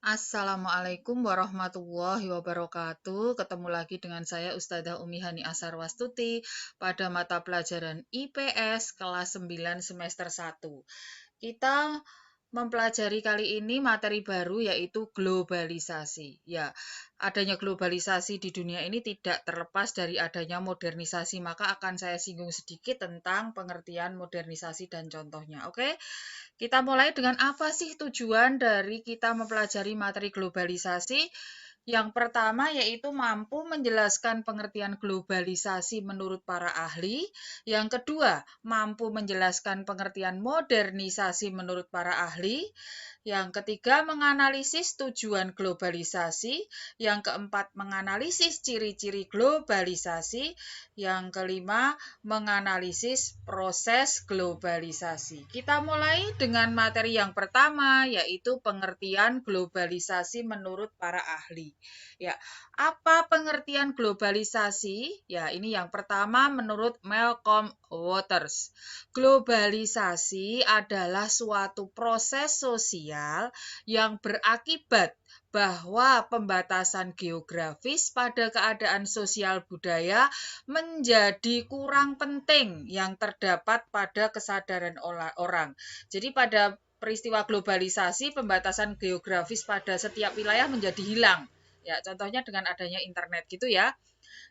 Assalamualaikum warahmatullahi wabarakatuh. Ketemu lagi dengan saya Ustadzah Umi Hani Asarwastuti pada mata pelajaran IPS kelas 9 semester 1. Kita mempelajari kali ini materi baru yaitu globalisasi. Ya, adanya globalisasi di dunia ini tidak terlepas dari adanya modernisasi, maka akan saya singgung sedikit tentang pengertian modernisasi dan contohnya. Oke? Kita mulai dengan apa sih tujuan dari kita mempelajari materi globalisasi? Yang pertama yaitu mampu menjelaskan pengertian globalisasi menurut para ahli. Yang kedua, mampu menjelaskan pengertian modernisasi menurut para ahli. Yang ketiga, menganalisis tujuan globalisasi. Yang keempat, menganalisis ciri-ciri globalisasi. Yang kelima, menganalisis proses globalisasi. Kita mulai dengan materi yang pertama, yaitu pengertian globalisasi menurut para ahli. Ya, apa pengertian globalisasi? Ya, ini yang pertama menurut Malcolm Waters. Globalisasi adalah suatu proses sosial yang berakibat bahwa pembatasan geografis pada keadaan sosial budaya menjadi kurang penting yang terdapat pada kesadaran orang. Jadi pada peristiwa globalisasi, pembatasan geografis pada setiap wilayah menjadi hilang. Ya, contohnya dengan adanya internet gitu ya.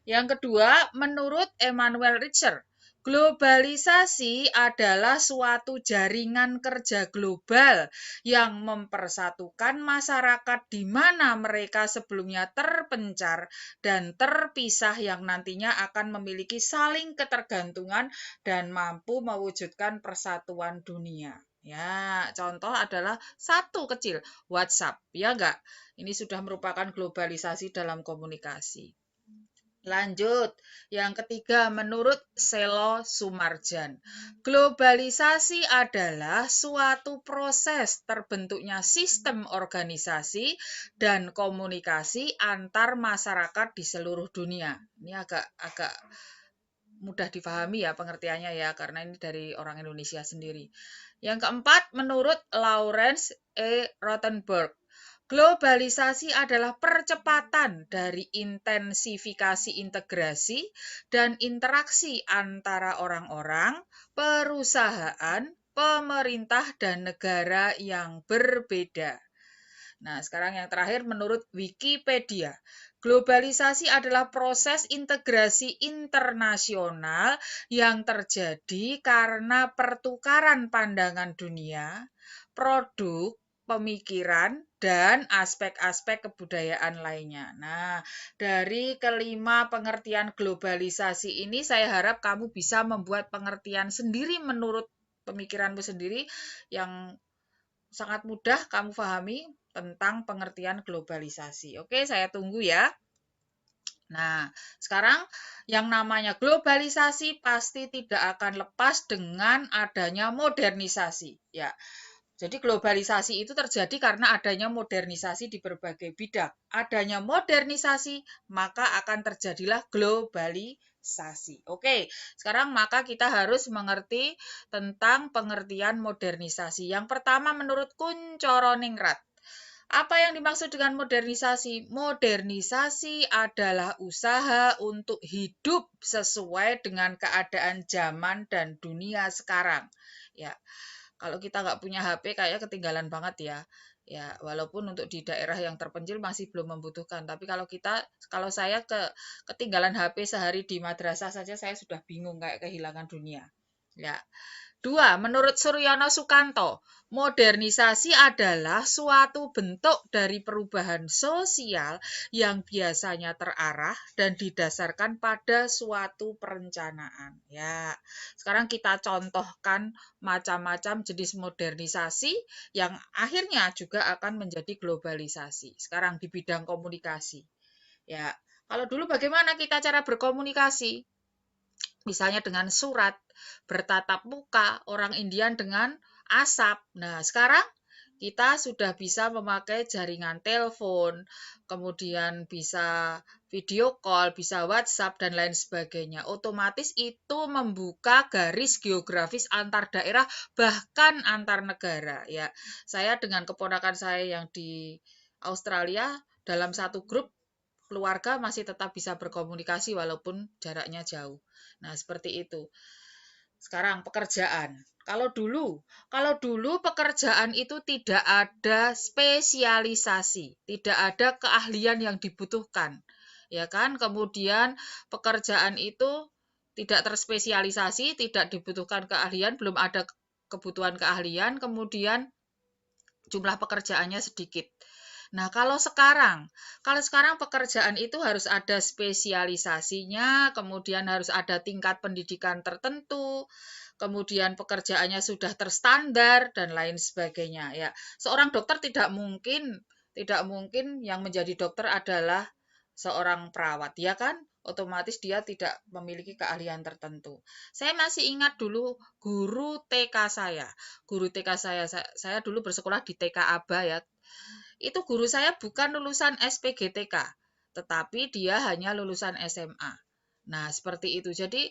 Yang kedua, menurut Emmanuel Richter, globalisasi adalah suatu jaringan kerja global yang mempersatukan masyarakat di mana mereka sebelumnya terpencar dan terpisah yang nantinya akan memiliki saling ketergantungan dan mampu mewujudkan persatuan dunia. Ya, contoh adalah satu kecil, WhatsApp, ya enggak? Ini sudah merupakan globalisasi dalam komunikasi. Lanjut, yang ketiga menurut Selo Sumarjan, globalisasi adalah suatu proses terbentuknya sistem organisasi dan komunikasi antar masyarakat di seluruh dunia. Ini agak mudah difahami ya pengertiannya ya, karena ini dari orang Indonesia sendiri. Yang keempat, menurut Lawrence E. Rothenberg, globalisasi adalah percepatan dari intensifikasi integrasi dan interaksi antara orang-orang, perusahaan, pemerintah, dan negara yang berbeda. Nah, sekarang yang terakhir menurut Wikipedia. Globalisasi adalah proses integrasi internasional yang terjadi karena pertukaran pandangan dunia, produk, pemikiran, dan aspek-aspek kebudayaan lainnya. Nah, dari kelima pengertian globalisasi ini saya harap kamu bisa membuat pengertian sendiri menurut pemikiranmu sendiri yang sangat mudah kamu pahami tentang pengertian globalisasi. Oke, saya tunggu ya. Nah, sekarang yang namanya globalisasi pasti tidak akan lepas dengan adanya modernisasi. Ya, jadi globalisasi itu terjadi karena adanya modernisasi di berbagai bidang. Adanya modernisasi, maka akan terjadilah globalisasi. Oke, sekarang maka kita harus mengerti tentang pengertian modernisasi. Yang pertama menurut Kuncoroningrat. Apa yang dimaksud dengan modernisasi? Modernisasi adalah usaha untuk hidup sesuai dengan keadaan zaman dan dunia sekarang. Ya, kalau kita nggak punya HP kayaknya ketinggalan banget ya. Ya, walaupun untuk di daerah yang terpencil masih belum membutuhkan, tapi kalau saya ketinggalan HP sehari di madrasah saja saya sudah bingung kayak kehilangan dunia. Ya. Dua, menurut Suryono Sukanto, modernisasi adalah suatu bentuk dari perubahan sosial yang biasanya terarah dan didasarkan pada suatu perencanaan. Ya, sekarang kita contohkan macam-macam jenis modernisasi yang akhirnya juga akan menjadi globalisasi. Sekarang di bidang komunikasi. Ya, kalau dulu bagaimana kita cara berkomunikasi? Misalnya dengan surat, bertatap muka, orang Indian dengan asap. Nah, sekarang kita sudah bisa memakai jaringan telepon, kemudian bisa video call, bisa WhatsApp, dan lain sebagainya. Otomatis itu membuka garis geografis antar daerah, bahkan antar negara. Ya, saya dengan keponakan saya yang di Australia dalam satu grup keluarga masih tetap bisa berkomunikasi walaupun jaraknya jauh. Nah, seperti itu. Sekarang pekerjaan. Kalau dulu pekerjaan itu tidak ada spesialisasi, tidak ada keahlian yang dibutuhkan. Ya kan? Kemudian pekerjaan itu tidak terspesialisasi, tidak dibutuhkan keahlian, belum ada kebutuhan keahlian, kemudian jumlah pekerjaannya sedikit. Nah, kalau sekarang pekerjaan itu harus ada spesialisasinya, kemudian harus ada tingkat pendidikan tertentu, kemudian pekerjaannya sudah terstandar dan lain sebagainya. Ya, seorang dokter tidak mungkin yang menjadi dokter adalah seorang perawat, ya kan? Otomatis dia tidak memiliki keahlian tertentu. Saya masih ingat dulu guru TK saya. Guru TK saya dulu bersekolah di TK Aba ya. Itu guru saya bukan lulusan SPGTK, tetapi dia hanya lulusan SMA. Nah, seperti itu. Jadi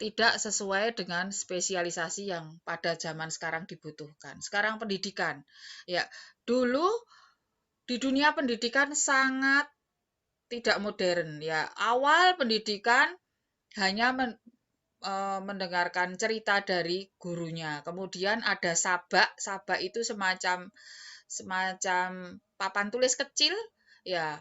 tidak sesuai dengan spesialisasi yang pada zaman sekarang dibutuhkan. Sekarang pendidikan. Ya, dulu di dunia pendidikan sangat tidak modern ya. Awal pendidikan hanya mendengarkan cerita dari gurunya. Kemudian ada sabak. Sabak itu semacam papan tulis kecil ya.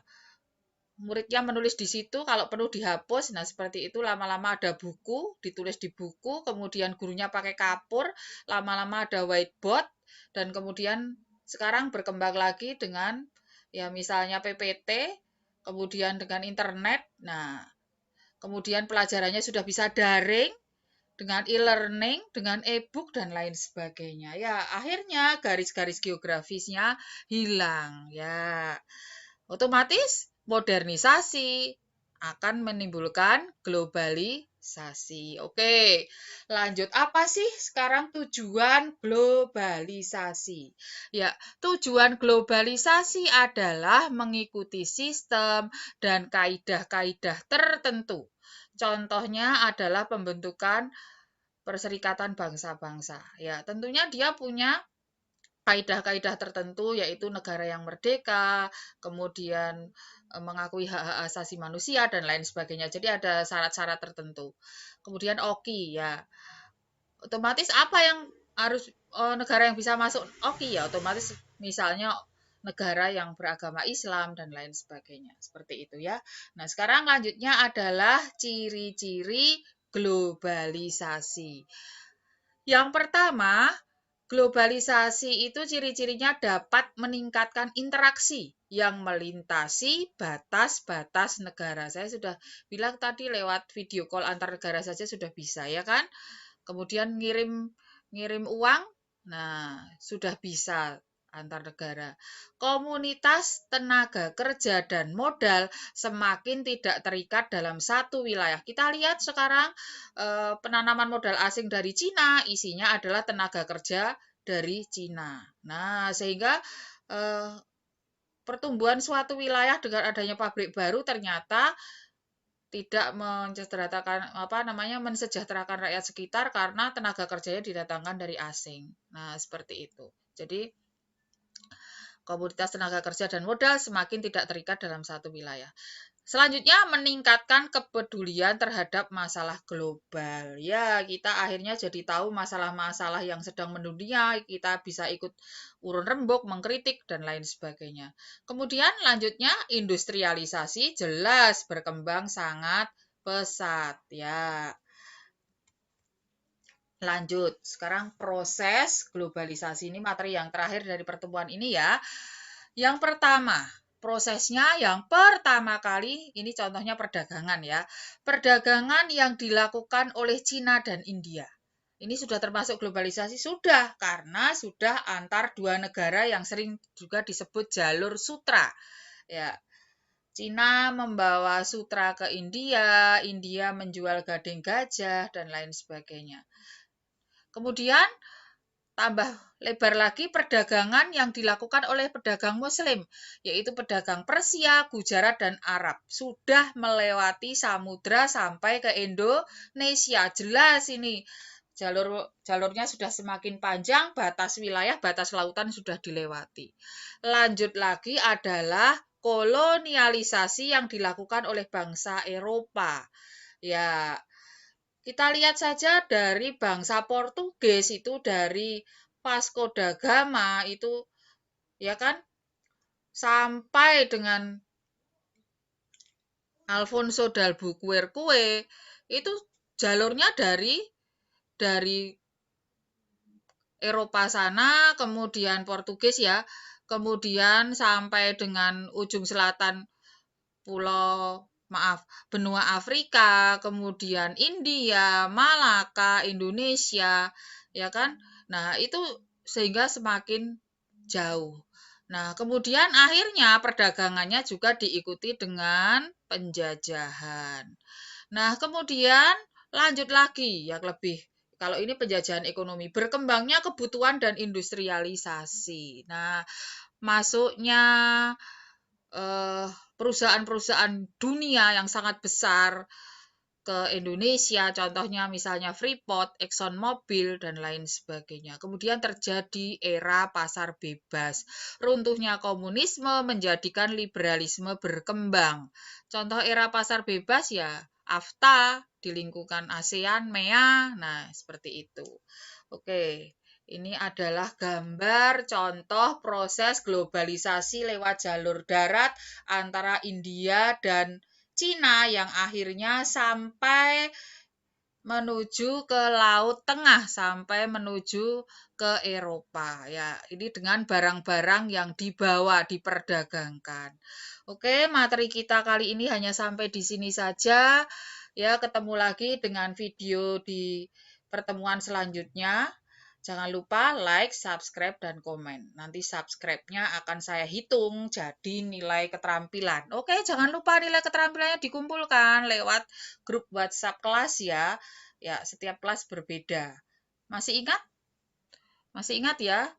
Muridnya menulis di situ, kalau perlu dihapus. Nah, seperti itu lama-lama ada buku, ditulis di buku, kemudian gurunya pakai kapur, lama-lama ada whiteboard dan kemudian sekarang berkembang lagi dengan ya misalnya PPT, kemudian dengan internet. Nah, kemudian pelajarannya sudah bisa daring dengan e-learning, dengan e-book dan lain sebagainya. Ya, akhirnya garis-garis geografisnya hilang ya. Otomatis modernisasi akan menimbulkan globalisasi. Oke, lanjut. Apa sih sekarang tujuan globalisasi? Ya, tujuan globalisasi adalah mengikuti sistem dan kaidah-kaidah tertentu. Contohnya adalah pembentukan Perserikatan Bangsa-Bangsa. Ya, tentunya dia punya kaidah-kaidah tertentu, yaitu negara yang merdeka, kemudian mengakui hak-hak asasi manusia dan lain sebagainya. Jadi ada syarat-syarat tertentu. Kemudian OKI ya, otomatis apa yang harus negara yang bisa masuk OKI ya, otomatis misalnya negara yang beragama Islam dan lain sebagainya. Seperti itu ya. Nah, sekarang lanjutnya adalah ciri-ciri globalisasi. Yang pertama, globalisasi itu ciri-cirinya dapat meningkatkan interaksi yang melintasi batas-batas negara. Saya sudah bilang tadi lewat video call antar negara saja sudah bisa ya kan? Kemudian ngirim uang, nah sudah bisa antar negara. Komunitas tenaga kerja dan modal semakin tidak terikat dalam satu wilayah. Kita lihat sekarang penanaman modal asing dari Cina, isinya adalah tenaga kerja dari Cina. Nah, sehingga pertumbuhan suatu wilayah dengan adanya pabrik baru ternyata tidak mensejahterakan rakyat sekitar karena tenaga kerjanya didatangkan dari asing. Nah, seperti itu. Jadi komunitas tenaga kerja dan modal semakin tidak terikat dalam satu wilayah. Selanjutnya, meningkatkan kepedulian terhadap masalah global. Ya, kita akhirnya jadi tahu masalah-masalah yang sedang mendunia, kita bisa ikut urun rembuk, mengkritik, dan lain sebagainya. Kemudian lanjutnya, industrialisasi jelas berkembang sangat pesat. Ya, lanjut. Sekarang proses globalisasi ini materi yang terakhir dari pertemuan ini ya. Yang pertama, prosesnya yang pertama kali, ini contohnya perdagangan ya. Perdagangan yang dilakukan oleh Cina dan India. Ini sudah termasuk globalisasi? Sudah, karena sudah antar dua negara yang sering juga disebut jalur sutra. Ya, Cina membawa sutra ke India, India menjual gading gajah, dan lain sebagainya. Kemudian tambah lebar lagi perdagangan yang dilakukan oleh pedagang Muslim, yaitu pedagang Persia, Gujarat, dan Arab. Sudah melewati samudra sampai ke Indonesia. Jelas ini jalurnya sudah semakin panjang, batas wilayah, batas lautan sudah dilewati. Lanjut lagi adalah kolonialisasi yang dilakukan oleh bangsa Eropa. Ya, kita lihat saja dari bangsa Portugis itu dari Vasco da Gama itu ya kan sampai dengan Alfonso d'Albuquerque itu jalurnya dari Eropa sana, kemudian Portugis ya, kemudian sampai dengan ujung selatan benua Afrika, kemudian India, Malaka, Indonesia, ya kan? Nah, itu sehingga semakin jauh. Nah, kemudian akhirnya perdagangannya juga diikuti dengan penjajahan. Nah, kemudian lanjut lagi yang lebih kalau ini penjajahan ekonomi, berkembangnya kebutuhan dan industrialisasi. Nah, masuknya perusahaan-perusahaan dunia yang sangat besar ke Indonesia, contohnya misalnya Freeport, ExxonMobil, dan lain sebagainya. Kemudian terjadi era pasar bebas. Runtuhnya komunisme menjadikan liberalisme berkembang. Contoh era pasar bebas ya AFTA di lingkungan ASEAN, MEA, nah seperti itu. Oke, ini adalah gambar contoh proses globalisasi lewat jalur darat antara India dan Cina yang akhirnya sampai menuju ke Laut Tengah, sampai menuju ke Eropa. Ya, ini dengan barang-barang yang dibawa, diperdagangkan. Oke, materi kita kali ini hanya sampai di sini saja. Ya, ketemu lagi dengan video di pertemuan selanjutnya. Jangan lupa like, subscribe, dan komen. Nanti subscribe-nya akan saya hitung jadi nilai keterampilan. Oke, jangan lupa nilai keterampilannya dikumpulkan lewat grup WhatsApp kelas ya. Ya, setiap kelas berbeda. Masih ingat? Masih ingat ya?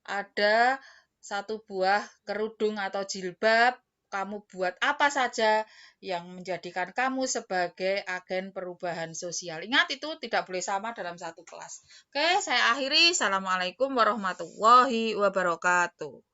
Ada satu buah kerudung atau jilbab. Kamu buat apa saja yang menjadikan kamu sebagai agen perubahan sosial. Ingat itu tidak boleh sama dalam satu kelas. Oke, saya akhiri. Assalamualaikum warahmatullahi wabarakatuh.